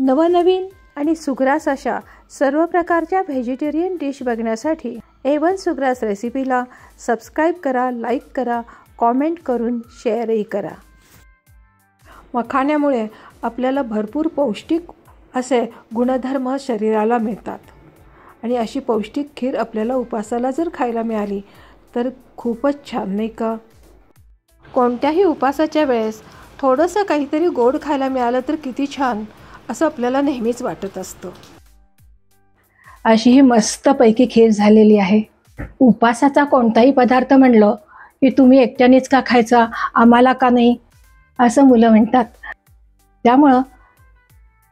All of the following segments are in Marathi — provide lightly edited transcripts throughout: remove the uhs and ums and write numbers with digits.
नवनवीन आणि सुग्रास अशा सर्व प्रकारच्या व्हेजिटेरियन डिश बघण्यासाठी A1 सुग्रास रेसिपीला सबस्क्राईब करा, लाईक करा, कॉमेंट करून शेअरही करा। मखाण्यामुळे आपल्याला भरपूर पौष्टिक असे गुणधर्म शरीराला मिळतात आणि अशी पौष्टिक खीर आपल्याला उपासाला जर खायला मिळाली तर खूपच छान, नाही का? कोणत्याही उपासाच्या वेळेस थोडंसं काहीतरी गोड खायला मिळालं तर किती छान असं आपल्याला नेहमीच वाटत असतं। अशी ही मस्तपैकी खीर झालेली आहे। उपासाचा कोणताही पदार्थ म्हणलं की तुम्ही एकट्यानेच का खायचा, आम्हाला का नाही, असं मुलं म्हणतात। त्यामुळं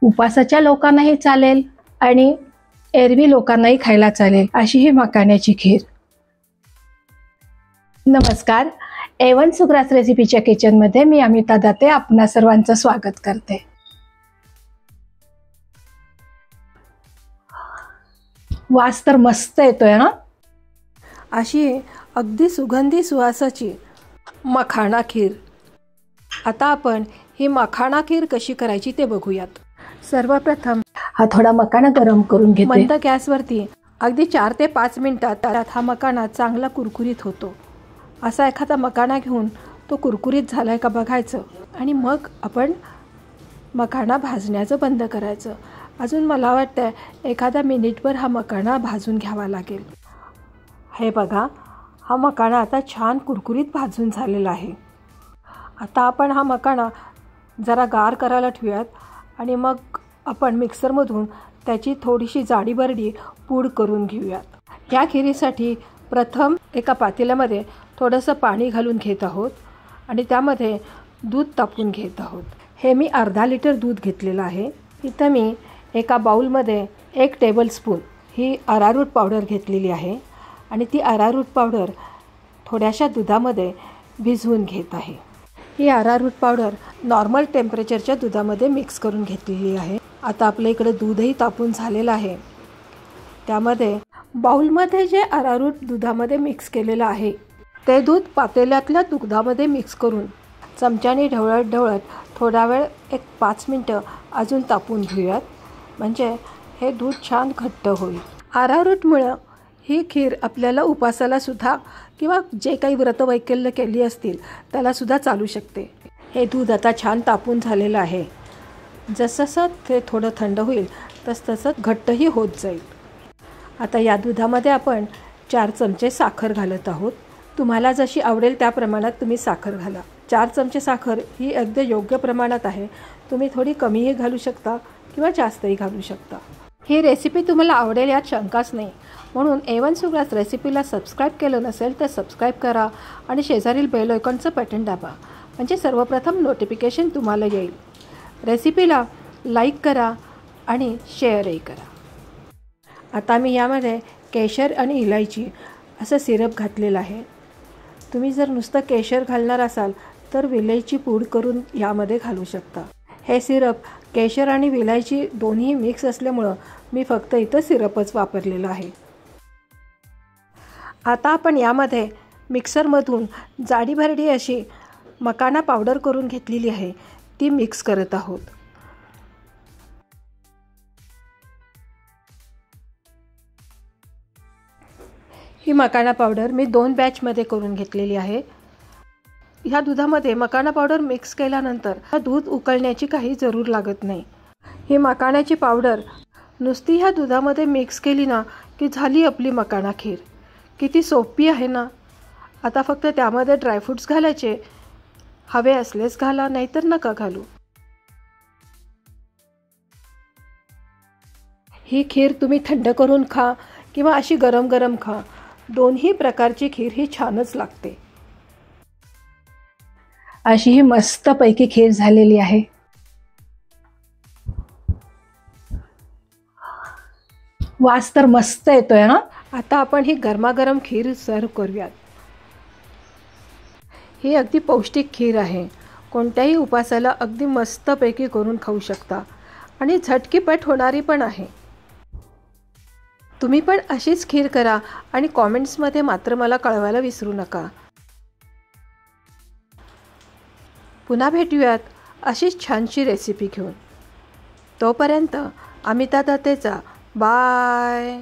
उपासाच्या लोकांनाही चालेल आणि एरवी लोकांनाही खायला चालेल अशी ही मखाण्याची खीर। नमस्कार, A1 सुग्रास रेसिपीच्या किचनमध्ये मी अमिता दाते आपणा सर्वांचं स्वागत करते। वास तर मस्त येतोय ना। अशी अगदी सुगंधी सुवासाची मखाणा खीर। आता आपण ही मखाणा खीर कशी करायची ते बघूयात। सर्वप्रथम हा थोडा मखाणा गरम करून घेते। मंद गॅसवरती अगदी 4 ते 5 मिनिटात हा मखाणा चांगला कुरकुरीत होतो। असा एखादा मखाणा घेऊन तो कुरकुरीत झालाय का बघायचं आणि मग आपण मखाणा भाजण्याचं बंद करायचं। अजून मला वाटतं एखादा मिनिटभर हा मखाणा भाजून घ्यावा लागेल। हे बघा, हा मखाणा आता छान कुरकुरीत भाजून झालेला आहे। आता आपण हा मखाणा जरा गार करायला ठेवूयात आणि मग आपण मिक्सरमधून त्याची थोडीशी जाडीबरडी पूड करून घेऊयात। या खिरीसाठी प्रथम एका पातेल्यामध्ये थोडंसं पाणी घालून घेत आहोत आणि त्यामध्ये दूध तापवून घेत आहोत। हे मी अर्धा लिटर दूध घेतलेलं आहे। इथं मी एका बाउलमध्ये 1 टेबलस्पून ही अरारूट पावडर घेतलेली आहे आणि ती अरारूट पावडर थोड्याशा दुधामध्ये भिजवून घेत आहे। ही अरारूट पावडर नॉर्मल टेम्परेचरच्या दुधामध्ये मिक्स करून घेतलेली आहे। आता आपल्या इकडे दूधही तापून झालेलं आहे। त्यामध्ये बाउलमध्ये जे अरारूट दुधामध्ये मिक्स केलेलं आहे ते दूध पातेल्यातल्या दुधामध्ये मिक्स करून चमच्याने ढवळत ढवळत थोडा वेळ 5 मिनटं अजून तापून घेऊयात, म्हणजे हे दूध छान घट्ट होईल। अरारूटमुळं ही खीर आपल्याला उपासाला सुद्धा किंवा जे काही व्रतवैकल्य केली असतील त्याला सुद्धा चालू शकते। हे दूध आता छान तापून झालेलं आहे। जसं ते थोडं थंड होईल तसं घट्टही होत जाईल। आता या दुधामध्ये आपण 4 चमचे साखर घालत आहोत। तुम्हाला जशी आवडेल त्या प्रमाणात तुम्ही साखर घाला। 4 चमचे साखर ही अगदी योग्य प्रमाणात आहे। तुम्ही थोडी कमीही घालू शकता किंवा जास्तही घालू शकता। ही रेसिपी तुम्हाला आवडेल यात शंकाच नाही, म्हणून A1 सुग्रास रेसिपीला सबस्क्राईब केलं नसेल तर सबस्क्राईब करा आणि शेजारील बेल आयकॉनचं बटन दाबा, म्हणजे सर्वप्रथम नोटिफिकेशन तुम्हाला येईल। रेसिपीला लाईक करा आणि शेअरही करा। आता मी यामध्ये केशर आणि इलायची असं सिरप घातलेलं आहे। तुम्ही जर नुसतं केशर घालणार असाल तर विलायची पूड करून यामध्ये घालू शकता। हे सिरप केशर आणि विलायची दोन्ही मिक्स असल्यामुळं मी फक्त इथं सिरपच वापरलेलं आहे। आता आपण यामध्ये मिक्सरमधून जाडीभरडी अशी मखाणा पावडर करून घेतलेली आहे ती मिक्स करत आहोत। ही मखाणा पावडर मी 2 बॅचमध्ये करून घेतलेली आहे। ह्या दुधामध्ये मखाणा पावडर मिक्स केल्यानंतर दूध उकळण्याची काही जरूर लागत नाही। ही मखाण्याची पावडर नुसती ह्या दुधामध्ये मिक्स केली ना की झाली आपली मखाणा खीर। किती सोपी आहे ना। आता फक्त त्यामध्ये ड्रायफ्रूट्स घालायचे, हवे असलेच घाला नाहीतर नका घालू। ही खीर तुम्ही थंड करून खा किंवा अशी गरम गरम खा, दोन्ही प्रकारची खीर ही छानच लागते। अशी ही मस्तपैकी खीर झालेली आहे। वास तर मस्त येतोय ना। आता आपण ही गरमागरम खीर सर्व करूयात। ही अगदी पौष्टिक खीर आहे। कोणत्याही उपासाला अगदी मस्तपैकी करून खाऊ शकता आणि झटकीपट होणारी पण आहे। तुम्ही पण अशीच खीर करा आणि कॉमेंट्समध्ये मात्र मला कळवायला विसरू नका। पुन्हा भेटूयात अशीच छानशी रेसिपी घेऊन। तोपर्यंत अमिता दत्तेचा बाय.